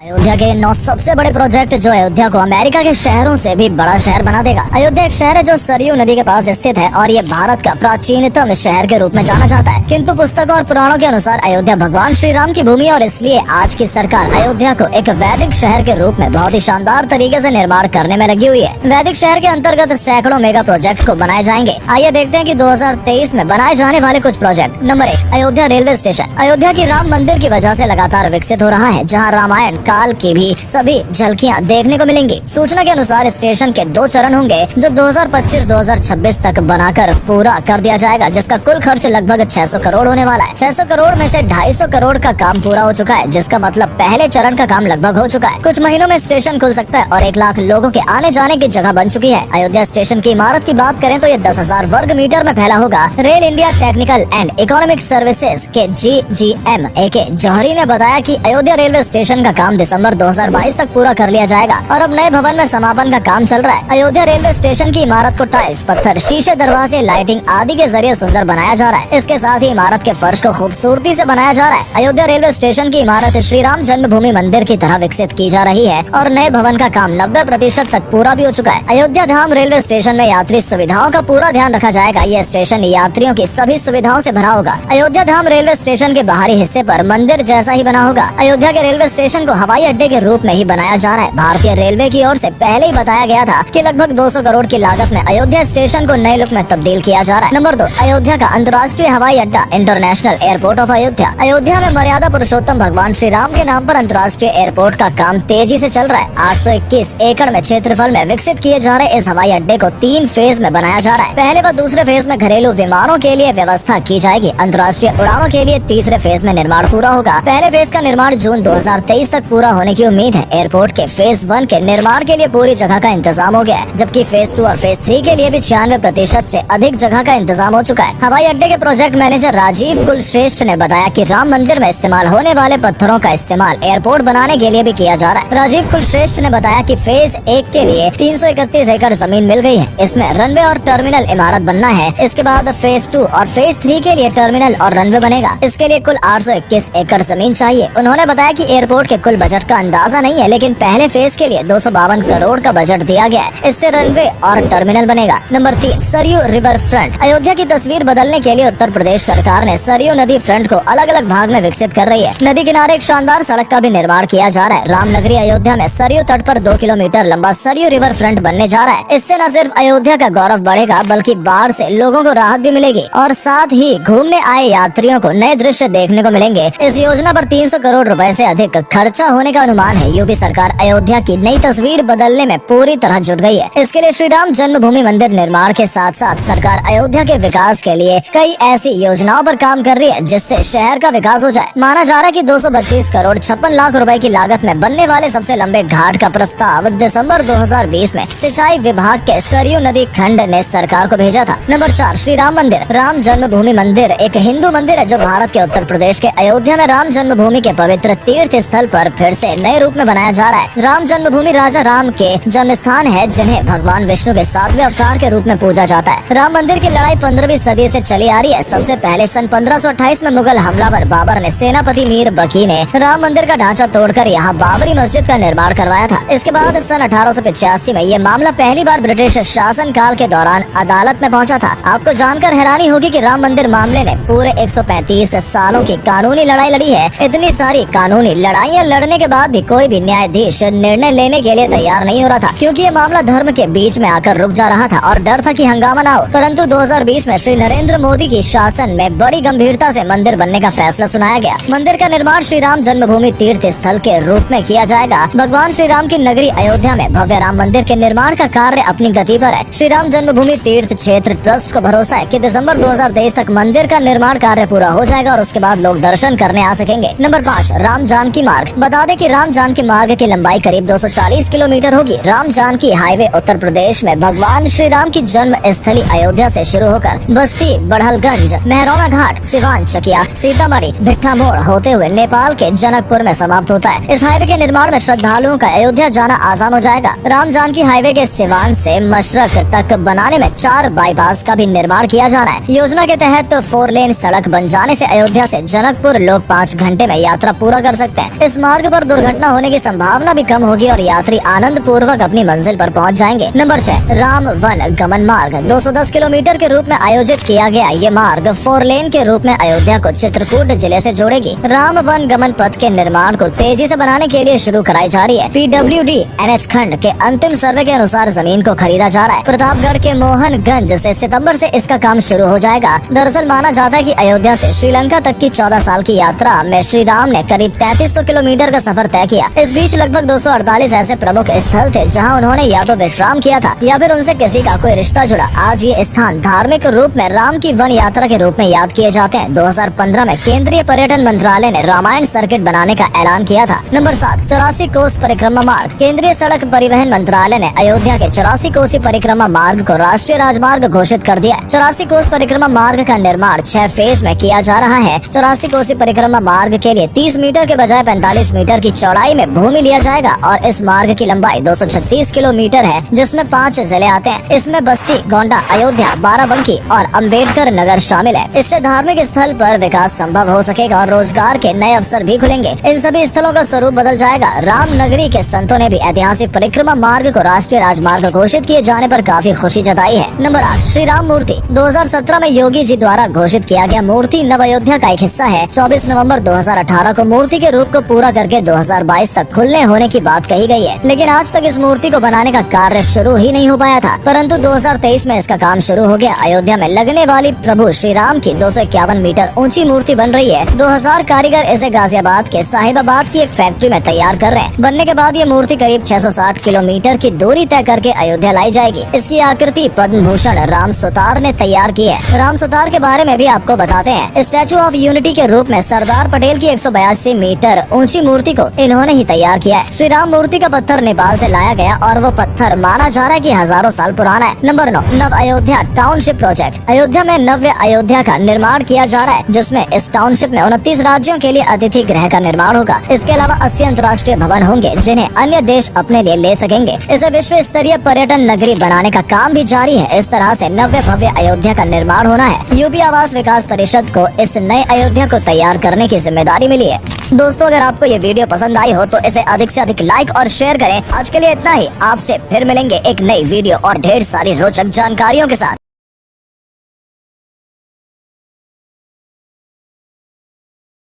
अयोध्या के 9 सबसे बड़े प्रोजेक्ट जो अयोध्या को अमेरिका के शहरों से भी बड़ा शहर बना देगा। अयोध्या एक शहर है जो सरयू नदी के पास स्थित है और ये भारत का प्राचीनतम शहर के रूप में जाना जाता है। किंतु पुस्तकों और पुराणों के अनुसार अयोध्या भगवान श्री राम की भूमि और इसलिए आज की सरकार अयोध्या को एक वैदिक शहर के रूप में बहुत ही शानदार तरीके से निर्माण करने में लगी हुई है। वैदिक शहर के अंतर्गत सैकड़ों मेगा प्रोजेक्ट को बनाए जाएंगे। आइए देखते हैं कि 2023 में बनाए जाने वाले कुछ project. Number 1, Ayodhya railway station. Ayodhya की राम मंदिर की वजह से लगातार विकसित हो रहा है, जहाँ रामायण काल की भी सभी झलकियां देखने को मिलेंगी। सूचना के अनुसार स्टेशन के 2 चरण होंगे जो 2025-2026 तक बनाकर पूरा कर दिया जाएगा, जिसका कुल खर्च लगभग 600 करोड़ होने वाला है। 600 करोड़ में से 250 करोड़ का काम पूरा हो चुका है, जिसका मतलब पहले चरण का काम लगभग हो चुका है। कुछ महीनों में स्टेशन खुल सकता है और 1 लाख लोगों के आने जाने की जगह बन चुकी है। अयोध्या स्टेशन की इमारत की बात करें तो ये 10,000 वर्ग मीटर में फैला होगा। Rail India technical and economic services के GGM AK जौहरी ने बताया कि अयोध्या रेलवे स्टेशन का काम दिसंबर 2022 तक पूरा कर लिया जाएगा और अब नए भवन में समापन का काम चल रहा है। अयोध्या रेलवे स्टेशन की इमारत को टाइल्स, पत्थर, शीशे, दरवाजे, लाइटिंग आदि के जरिए सुंदर बनाया जा रहा है। इसके साथ ही इमारत के फर्श को खूबसूरती से बनाया जा रहा है। अयोध्या रेलवे स्टेशन की इमारत श्री राम जन्मभूमि मंदिर की तरह विकसित की जा रही है और नए भवन का काम 90% तक पूरा भी हो चुका है। अयोध्या धाम रेलवे स्टेशन में यात्री सुविधाओं का पूरा ध्यान रखा जाएगा। यह स्टेशन यात्रियों की सभी सुविधाओं से भरा होगा। अयोध्या धाम रेलवे स्टेशन के बाहरी हिस्से पर मंदिर जैसा ही बना होगा। अयोध्या के रेलवे स्टेशन को हवाई अड्डे के रूप में ही बनाया जा रहा है। भारतीय रेलवे की ओर से पहले ही बताया गया था कि लगभग 200 करोड़ की लागत में अयोध्या स्टेशन को नए लुक में तब्दील किया जा रहा है। नंबर 2, अयोध्या का अंतर्राष्ट्रीय हवाई अड्डा, international airport of Ayodhya. Ayodhya में मर्यादा पुरुषोत्तम भगवान श्री राम के नाम पर अंतर्राष्ट्रीय एयरपोर्ट का काम तेजी से चल रहा है। 821 एकड़ में क्षेत्रफल में विकसित किए जा रहे इस हवाई अड्डे को 3 फेज में बनाया जा रहा है। पहले व दूसरे फेज में घरेलू विमानों के लिए व्यवस्था की जाएगी। अंतर्राष्ट्रीय उड़ानों के लिए तीसरे फेज में निर्माण पूरा होगा। पहले फेज का निर्माण जून 2023 तक पूरा होने की उम्मीद है। एयरपोर्ट के फेज 1 के निर्माण के लिए पूरी जगह का इंतजाम हो गया है, जबकि फेज 2 और फेज 3 के लिए भी 96% से अधिक जगह का इंतजाम हो चुका है। हवाई अड्डे के प्रोजेक्ट मैनेजर राजीव कुलश्रेष्ठ ने बताया कि राम मंदिर में इस्तेमाल होने वाले पत्थरों का इस्तेमाल एयरपोर्ट बनाने के लिए भी किया जा रहा है। राजीव कुलश्रेष्ठ ने बताया कि फेज 1 के लिए 331 एकड़ जमीन मिल गई है। इसमें रनवे और टर्मिनल इमारत बनना है। इसके बाद फेज 2 और फेज 3 के लिए टर्मिनल और रनवे बनेगा। इसके लिए कुल 821 एकड़ जमीन चाहिए। उन्होंने बताया कि एयरपोर्ट के कुल बजट का अंदाजा नहीं है, लेकिन पहले फेज के लिए 252 करोड़ का बजट दिया गया है। इससे रनवे और टर्मिनल बनेगा। Number 3, Saryu river front. Ayodhya की तस्वीर बदलने के लिए उत्तर प्रदेश सरकार ने सरयू नदी फ्रंट को अलग अलग भाग में विकसित कर रही है। नदी किनारे एक शानदार सड़क का भी निर्माण किया जा रहा है। रामनगरी अयोध्या में सरयू तट पर 2 किलोमीटर लंबा सरयू रिवर फ्रंट बनने जा रहा है। इससे न सिर्फ अयोध्या का गौरव बढ़ेगा, बल्कि बाढ़ से लोगों को राहत भी मिलेगी और साथ ही घूमने आए यात्रियों को नए दृश्य देखने को मिलेंगे। इस योजना पर 300 करोड़ रुपए से अधिक खर्चा होने का अनुमान है। यूपी सरकार अयोध्या की नई तस्वीर बदलने में पूरी तरह जुट गई है। इसके लिए श्री राम जन्मभूमि मंदिर निर्माण के साथ साथ सरकार अयोध्या के विकास के लिए कई ऐसी योजनाओं पर काम कर रही है, जिससे शहर का विकास हो जाए। माना जा रहा है कि 232 करोड़ 56 लाख रुपए की लागत में बनने वाले सबसे लंबे घाट का प्रस्ताव दिसंबर 2020 में सिंचाई विभाग के सरयू नदी खंड ने सरकार को भेजा था। नंबर 4, श्री राम मंदिर। राम जन्मभूमि मंदिर एक हिंदू मंदिर है जो भारत के उत्तर प्रदेश के अयोध्या में राम जन्मभूमि के पवित्र तीर्थ स्थल पर फिर से नए रूप में बनाया जा रहा है। राम जन्मभूमि राजा राम के जन्म स्थान है, जिन्हें भगवान विष्णु के 7वें अवतार के रूप में पूजा जाता है। राम मंदिर की लड़ाई 15वीं सदी से चली आ रही है। सबसे पहले सन 1528 में मुगल हमलावर बाबर ने सेनापति मीर बकी ने राम मंदिर का ढांचा तोड़कर यहाँ बाबरी मस्जिद का निर्माण करवाया था। इसके बाद सन 1885 में ये मामला पहली बार ब्रिटिश शासन काल के दौरान अदालत में पहुँचा था। आपको जानकर हैरानी होगी कि राम मंदिर मामले ने पूरे 135 सालों की कानूनी लड़ाई लड़ी है। इतनी सारी कानूनी लड़ाइयाँ लड़ने के बाद भी कोई भी न्यायाधीश निर्णय लेने के लिए तैयार नहीं हो रहा था, क्योंकि ये मामला धर्म के बीच में आकर रुक जा रहा था और डर था कि हंगामा ना हो। परंतु 2020 में श्री नरेंद्र मोदी की शासन में बड़ी गंभीरता से मंदिर बनने का फैसला सुनाया गया। मंदिर का निर्माण श्री राम जन्मभूमि तीर्थ स्थल के रूप में किया जाएगा। भगवान श्री राम की नगरी अयोध्या में भव्य राम मंदिर के निर्माण का कार्य अपनी गति पर है। श्री राम जन्मभूमि तीर्थ क्षेत्र ट्रस्ट को भरोसा है कि दिसंबर 2023 तक मंदिर का निर्माण कार्य पूरा हो जाएगा और उसके बाद लोग दर्शन करने आ सकेंगे। नंबर 5, राम जानकी मार्ग। बता दें कि राम जानकी मार्ग की लंबाई करीब 240 किलोमीटर होगी। राम जानकी हाईवे उत्तर प्रदेश में भगवान श्री राम की जन्म स्थली अयोध्या से शुरू होकर बस्ती, बढ़लगंज, मेहरौना घाट, सिवान, चकिया, सीतामढ़ी, भिट्ठा मोड़ होते हुए नेपाल के जनकपुर में समाप्त होता है। इस हाईवे के निर्माण में श्रद्धालुओं का अयोध्या जाना आसान हो जाएगा। राम जानकी हाईवे के सिवान से मशरक तक बनाने में 4 बाईपास का भी निर्माण किया जा रहा है। योजना के तहत 4 लेन सड़क बन जाने से अयोध्या से जनकपुर लोग 5 घंटे में यात्रा पूरा कर सकते हैं। इस मार्ग पर दुर्घटना होने की संभावना भी कम होगी और यात्री आनंद पूर्वक अपनी मंजिल पर पहुंच जाएंगे। नंबर 6, राम वन गमन मार्ग 210 किलोमीटर के रूप में आयोजित किया गया ये मार्ग 4 लेन के रूप में अयोध्या को चित्रकूट जिले से जोड़ेगी। राम वन गमन पथ के निर्माण को तेजी से बनाने के लिए शुरू कराई जा रही है। PWD NH खंड के अंतिम सर्वे के अनुसार जमीन को खरीदा जा रहा है। प्रतापगढ़ के मोहनगंज से सितंबर से इसका काम शुरू हो जाएगा। दरअसल माना जाता है कि अयोध्या से श्रीलंका तक की 14 साल की यात्रा में श्री राम ने करीब 3300 किलोमीटर का सफर तय किया। इस बीच लगभग 248 ऐसे प्रमुख स्थल थे जहाँ उन्होंने या तो विश्राम किया था या फिर उनसे किसी का कोई रिश्ता जुड़ा। आज ये स्थान धार्मिक रूप में राम की वन यात्रा के रूप में याद किए जाते हैं। 2015 में केंद्रीय पर्यटन मंत्रालय ने रामायण सर्किट बनाने का ऐलान किया था। नंबर 7, 84 कोस परिक्रमा मार्ग। केंद्रीय सड़क परिवहन मंत्रालय ने अयोध्या के 84 कोसी परिक्रमा मार्ग को राष्ट्रीय राजमार्ग घोषित कर दिया है। 84 कोस परिक्रमा मार्ग का निर्माण 6 फेज में किया जा रहा है। 84 कोसी परिक्रमा मार्ग के लिए 30 मीटर के बजाय 45 मीटर की चौड़ाई में भूमि लिया जाएगा और इस मार्ग की लंबाई 236 किलोमीटर है, जिसमें 5 जिले आते हैं। इसमें बस्ती, गोंडा, अयोध्या, बाराबंकी और अम्बेडकर नगर शामिल है। इससे धार्मिक स्थल पर विकास संभव हो सकेगा और रोजगार के नए अवसर भी खुलेंगे। इन सभी स्थलों का स्वरूप बदल जाएगा। राम नगरी के संतों ने भी ऐतिहासिक परिक्रमा मार्ग को राष्ट्रीय राजमार्ग घोषित किए जाने पर काफी खुशी जताई है। नंबर 8, श्री राम मूर्ति 2017 में योगी जी द्वारा घोषित किया गया मूर्ति नव अयोध्या का एक हिस्सा है। 24 नवंबर 2018 को मूर्ति के रूप को पूरा करके 2022 तक खुलने होने की बात कही गई है, लेकिन आज तक इस मूर्ति को बनाने का कार्य शुरू ही नहीं हो पाया था, परंतु 2023 में इसका काम शुरू हो गया। अयोध्या में लगने वाली प्रभु श्री राम की 251 मीटर ऊंची मूर्ति बन रही है। 2000 कारीगर इसे गाजियाबाद के साहिबाबाद की एक फैक्ट्री में तैयार कर रहे हैं। बनने के बाद ये मूर्ति करीब 660 किलोमीटर की दूरी तय करके अयोध्या लाई जाएगी। इसकी आकृति पद्म भूषण राम सुतार ने तैयार की है। राम सुतार के बारे में भी आपको बताते हैं। स्टैचू ऑफ यूनिटी के रूप में सरदार पटेल की 182 मीटर ऊंची मूर्ति को इन्होंने ही तैयार किया है। श्री राम मूर्ति का पत्थर नेपाल से लाया गया और वो पत्थर माना जा रहा है कि हजारों साल पुराना है। नंबर 9, नव अयोध्या टाउनशिप प्रोजेक्ट। अयोध्या में नव्य अयोध्या का निर्माण किया जा रहा है, जिसमें इस टाउनशिप में 29 राज्यों के लिए अतिथि गृह का निर्माण होगा। इसके अलावा 80 अंतर्राष्ट्रीय भवन होंगे जिन्हें अन्य देश अपने लिए ले सकेंगे। इसे विश्व स्तरीय पर्यटन नगरी बनाने का काम भी जारी है। इस तरह से नव्य भव्य अयोध्या का निर्माण होना है। यूपी आवास विकास परिषद को इस नए अयोध्या को तैयार करने की जिम्मेदारी मिली है। दोस्तों, अगर आपको ये वीडियो पसंद आई हो तो इसे अधिक से अधिक लाइक और शेयर करें। आज के लिए इतना ही। आपसे फिर मिलेंगे एक नई वीडियो और ढेर सारी रोचक जानकारियों के साथ।